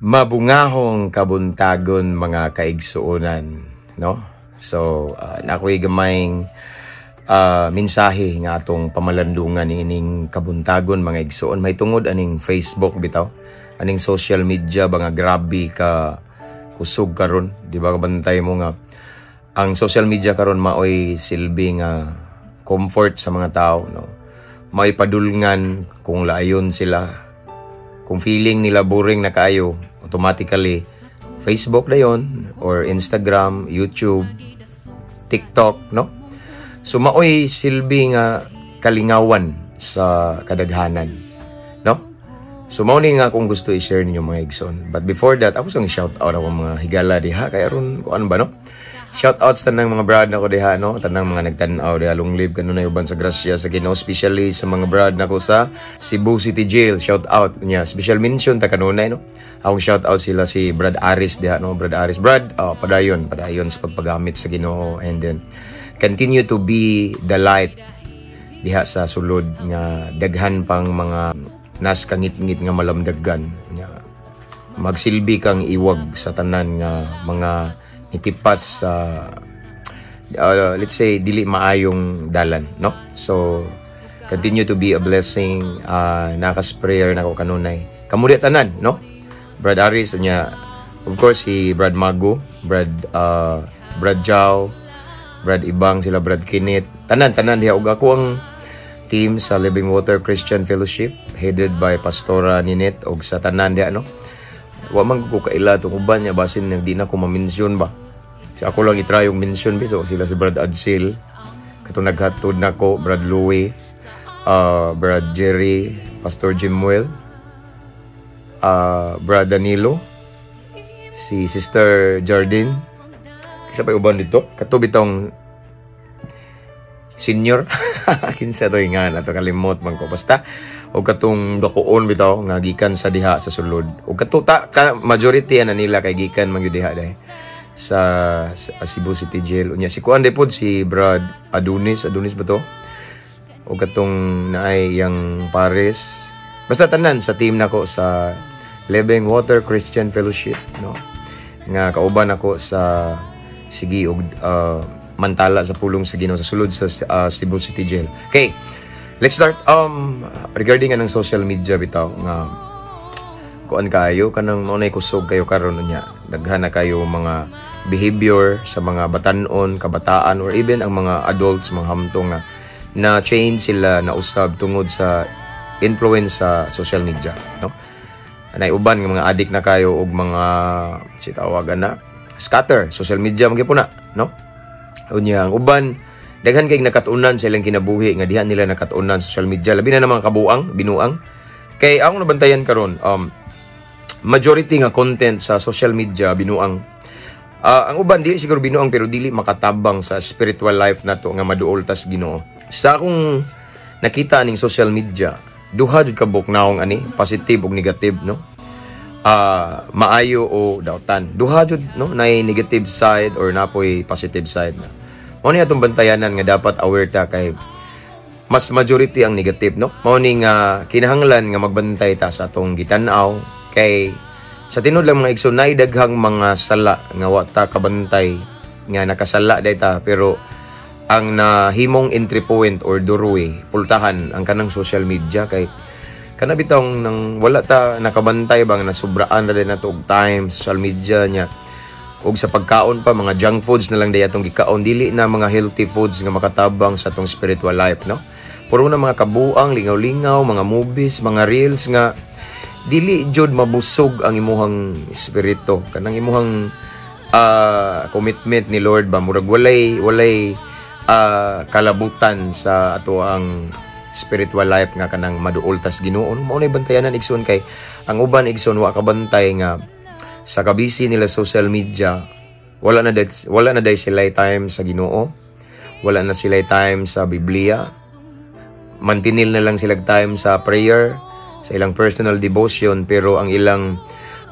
Mabungahong kabuntagon mga kaigsuonan, no? So, nakoy gamayng mensahe nga atong pamalandungan ining kabuntagon mga igsuon. May tungod aning Facebook bitaw, aning social media ba nga grabe ka kusog karon, di ba? Kabantay mo nga ang social media karon maoy silbi nga comfort sa mga tao, no? May padulngan kung laayon sila, kung feeling nila boring na kayo, automatically Facebook na yon or Instagram, YouTube, TikTok, no? So maoy silbi nga kalingawan sa kadaghanan, no? So mao ni nga akong gusto i-share ninyo mga igsoon. But before that, ako sang shout out ako mga higala diha kay aron kuan ba, no? Shout out sa tanang mga brad nako diha, no? Tanang mga nagtan-aw diha long live kanunay uban sa grasya sa Ginoo, especially sa mga brad nako sa Cebu City Jail. Shout out niya. Special mention ta kanunay, no? Akong shout out sila si Brad Aris diha, no? Brad Aris. Brad, padayon sa pagpagamit sa Ginoo, and then continue to be the light diha sa sulod nga daghan pang mga nas kangit-ngit nga malamdaggan nga magsilbi kang iwag sa tanan nga mga itipas sa let's say dili maayong dalan, no? So continue to be a blessing. Nakas prayer nako kanunay kamuri tanan, no? Brad Aris niya, of course si Brad Mago, Brad Jao, Brad Ibang, sila Brad Kinit, tanan diha, ug ako ang team sa Living Water Christian Fellowship headed by Pastora Ninit, og sa tanan diha, no? Wa man ko kaila tong uban niya basin di na ko ma-mention ba. So ako lang i-try yung mention biso sila si Brad Adsil, katong naghatod nako, Brad Louie, Brad Jerry, Pastor Jimwell, Brad Danilo, si Sister Jardine, kisa pa uban dito katubi tong senior kinsa to nga nato kalimot man ko basta, og katong dakuon bitaw nga gikan sa diha sa sulod, og katuta majority na nila kay gikan man gyud diha dai sa Cebu City Jail. Unya si kuan pod si Brad Adonis ba to, og katong naay yang Paris, basta tanan sa team nako sa Living Water Christian Fellowship, no? Nga kauban ako sa sige og mantala sa pulong sa Ginoo sa sulod sa Cebu City Jail. Okay, let's start regarding anang social media bitaw nga kuan kayo kanang monay kusog kayo karon nya, daghan na kayo mga behavior sa mga batanon, kabataan, or even ang mga adults, mga hamtong nga na change sila na usab tungod sa influence sa social media, no? Anay uban nga mga addict na kayo og mga sitawagan na scatter social media man gyud na, no? Unya ang uban daghan kay nakatunan sa ilang kinabuhi nga diha nila nakatunan sa social media, labi na mga kabuang binuang kay akong nabantayan karon majority nga content sa social media binuang. Ang uban dili siguro binuang pero dili makatabang sa spiritual life nato nga maduol tas Ginoo. Sa akong nakita ning social media, duha jud ka buknaong ani, positive ug negative, no? Maayo o dautan. Duha jud, no, nay negative side or napoy positive side na. Mao ni atong bantayanan nga dapat aware ta kay mas majority ang negative, no? Mao ni nga kinahanglan nga magbantay ta sa atong gitan-aw kay sa tinud lang mga igsoon nay daghang mga sala nga wa ta kabantay nga nakasala dayta, pero ang nahimong entry point or doorway pultahan ang kanang social media kay kana bitong nang wala ta nakabantay bang nasubraan na din nato og time social media nya, og sa pagkaon pa mga junk foods na lang day atong gikaon, dili na mga healthy foods nga makatabang sa atong spiritual life, no? Puro na mga kabuang lingaw-lingaw, mga movies, mga reels nga dili jud mabusog ang imuhang espiritu, kanang imuhang commitment ni Lord ba, murag walay kalabutan sa ato ang spiritual life nga kanang maduol tas Ginoo. Mao nay bantayanan igsoon kay ang uban igsoon wa kabantay nga sa kabisi nila social media, wala na day sila time sa Ginoo, wala na sila time sa Biblia, mantinil na lang sila time sa prayer, sa ilang personal devotion, pero ang ilang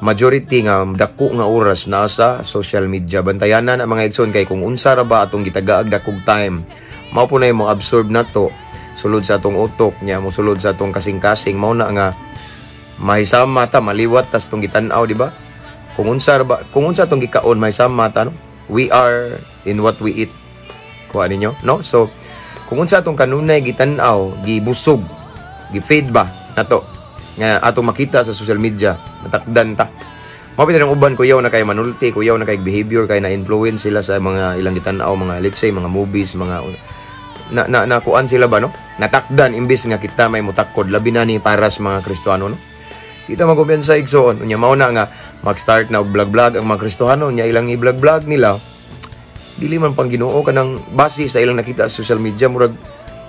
majority nga dako nga oras nasa social media. Bantayanan ang mga igsoon kay kung unsa ra ba atong gitagaag dakog time, mao po na mo absorb nato sulod sa atong utok nya, mo sulod sa atong kasing-kasing, mao na nga mahisama ta maliwat tas tong gitan-aw, di ba? Kung unsa tong gikaon mahisama ta, no? We are in what we eat. Kuha ninyo, no? So kung unsa tong kanunay gitan-aw, gibusog, gi-feed ba nato nga atong makita sa social media, matakdan ta. Mapit ng uban kuyaw na kay manulti, kuyaw na kay behavior, kay na-influence sila sa mga ilang gitan-aw, mga let's say mga movies, mga nakuan sila ba, no? Natakdan imbis nga kita may mutakod, labi na ni para sa mga Kristiyano, no? Kita magkumpiyansa igsoon, unya mao na nga mag-start na og vlog-vlog ang mga Kristiyano, nya ilang i-vlog-vlog nila. Dili man pang Ginoo kanang base sa ilang nakita sa social media, murag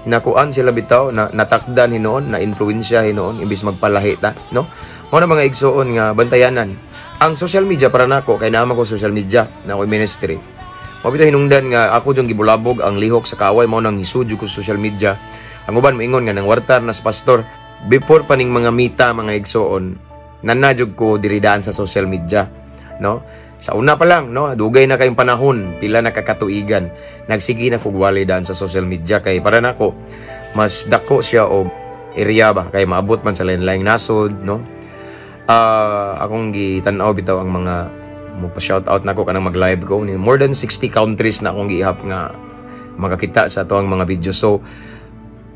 nakuan sila bitaw na natakdan hinoon, na influensya hinoon imbis magpalahi ta, no? Mao na mga igsoon nga bantayanan. Ang social media para nako kay naman ko social media na ako ministry. Mao bitaw hinungdan nga ako jung gibulabog ang lihok sa kaaway, mao nang hisudyo ko sa social media. Ang uban moingon nga nang wartar na sa pastor before pa ning mga mita mga igsoon nanadjog ko diridaan sa social media, no? Sa una pa lang, no, dugay na kayong panahon, pila na kakatuigan, nagsigi na kog walidaan sa social media kay para nako mas dako siya og area ba kay maabot man sa lain-laing nasod, no? Akong gitan-aw bitaw ang mga mo pa shout out nako kanang mag-live ko ni more than 60 countries na akong gihap nga makakita sa ato ang mga video. So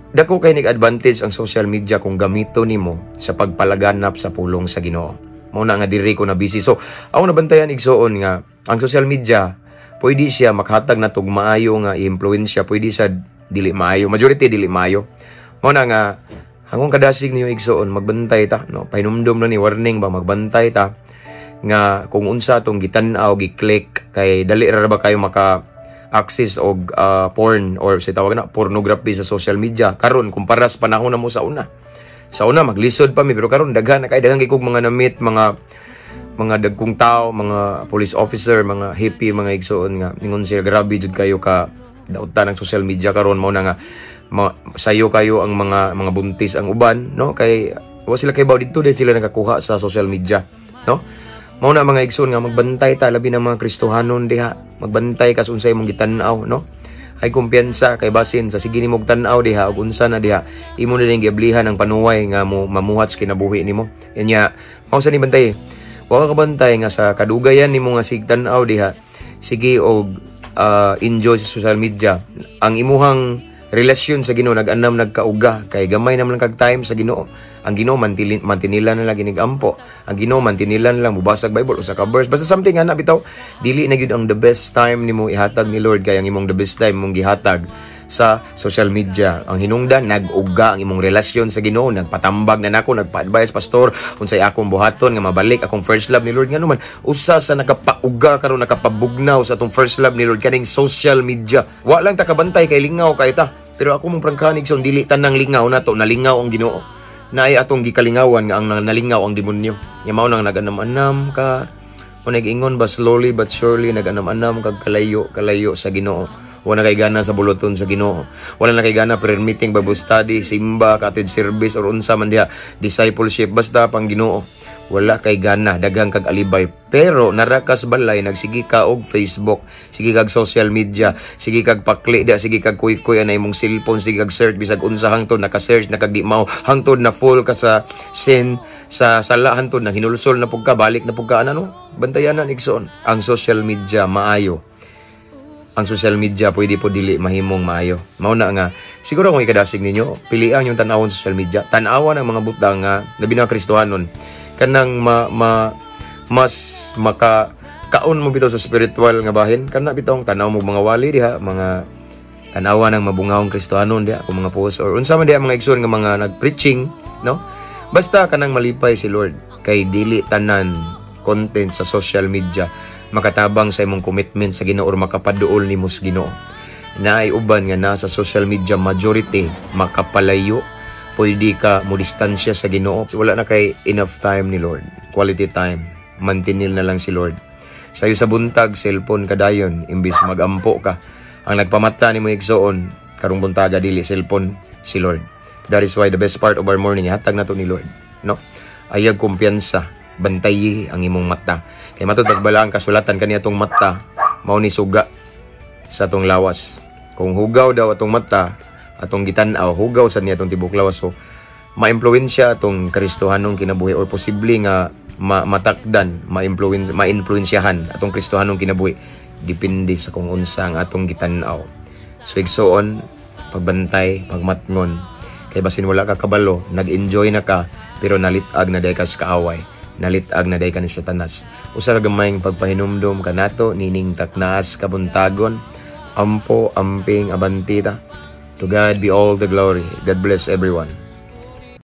dako kay nig-advantage ang social media kung gamito nimo sa pagpalaganap sa pulong sa Ginoo. Mao na nga diri ko na busy. So ako nabantayan igsoon nga ang social media pwede siya makhatag na tug maayo nga i-impluwensya, pwede sa dili maayo, majority dili maayo. Mao na nga akong kadasig niyo igsoon magbantay ta, no? Pahinumdom na ni warning ba, magbantay ta nga kung unsa tong gitan-aw, gi-click kay dali ra ba kayo maka access og porn or sa tawag na pornography sa social media karon kumpara sa panahon na mo sa una. Sa una maglisod pa mi, pero karon daghan na kay daghang gikog mga namit, mga dagkong tao, mga police officer, mga hippie, mga igsoon nga ningon sila grabe jud kayo ka dautan ng social media karon. Mao na nga sayo kayo ang mga buntis ang uban, no? Kay wa sila kay baw dito dahil sila nakakuha sa social media, no? Mao na mga igsoon nga magbantay ta labi ng mga Kristohanon diha, magbantay kas unsay imong gitan-aw, no? Ay kumpiyansa kay basin sa sige nimong tan-aw diha ug unsa na diha imo na ning giablihan ang panuway nga mo mamuhat sa kinabuhi nimo. Nya mao sa ni bantay, wa ka bantay nga sa kadugayan nimo nga sigtan-aw diha, sige og enjoy sa social media. Ang imuhang relasyon sa Ginoo nag-anam nagkauga kay gamay naman kag time sa Ginoo. Ang Ginoo mantinilan na lang ginig-ampo. Ang Ginoo mantinilan lang mubasag Bible usa ka verse. Basta something ana bitaw dili na gyud ang the best time nimo ihatag ni Lord kay ang imong the best time mong gihatag sa social media. Ang hinungdan nag-uga ang imong relasyon sa Ginoo, nagpatambag na nako, nagpa-advise pastor unsay akong buhaton nga mabalik akong first love ni Lord. Nga naman usa sa nakapauga karon nakapabugnaw sa atong first love ni Lord kaning social media. Wa lang ta kabantay kay lingaw kay ta, pero ako mong prangkanig son dili tanang lingaw nato, nalingaw ang Ginoo. Naay atong gikalingawan nga ang nalingaw ang demonyo. Nya mao nang naganam-anam ka, o nag-ingon ba slowly but surely naganam-anam kag kalayo sa Ginoo. Wala kay gana sa buluton sa Ginoo. Wala na kay gana prayer meeting, Bible study, simba, cottage service or unsa man diha, discipleship basta pang Ginoo. Wala kay gana, daghang kag alibay. Pero narakas balay nagsigi ka og Facebook, sige kag social media, sige kag pakli da, sige kag kuy-kuy anay imong cellphone, sige kag search bisag unsa hangtod naka-search na kag di mao, hangtod na full ka sa sin sa sala, hangtod na hinulsol na pug ka, balik na pug ka ano. Bantayanan igsoon. Ang social media maayo. Ang social media pwede po dili mahimong maayo. Mao na nga siguro kung ikadasig ninyo, pilian yung tan-awon sa social media. Tan-awan ang mga butang nga labi na Kristohanon kanang mas makakaon mo bitaw sa spiritual nga bahin, kana bitaw tanaw mo mga wali diha, mga tanawa ng mabungawong Kristohanon diha, kung mga post or unsa man diha mga igsoon nga mga nag-preaching, no? Basta kanang malipay si Lord kay dili tanan content sa social media makatabang sa imong commitment sa Ginoo or makapaduol nimo sa Ginoo. Naay uban nga nasa social media majority makapalayo, pwede ka mo distansya sa Ginoo. Wala na kay enough time ni Lord, quality time, mantinil na lang si Lord. Sayo sa buntag cellphone kadayon imbis magampo ka. Ang nagpamata nimo igsoon karong buntaga dili cellphone si Lord. That is why the best part of our morning hatag nato ni Lord, no? Ayag kumpiyansa, bantayi ang imong mata. Kay matod bagbalaan kasulatan kani atong mata mao ni suga sa atong lawas. Kung hugaw daw atong mata, atong gitan-aw hugaw sa niya atong tibok lawas. So maimpluwensya atong Kristohanong kinabuhi or posible nga matakdan, ma-influensyahan atong Kristohanong kinabuhi depende sa kung unsa ang atong gitan-aw. So igsuon, pagbantay, pagmatngon, kay basin wala ka kabalo, nag-enjoy na ka pero nalitag na day ka sa kaaway, nalitag na day ka ni Satanas. Usa ka gamayng pagpahinumdom kanato nining taknaas kabuntagon, ampo amping abantita. To God be all the glory. God bless everyone.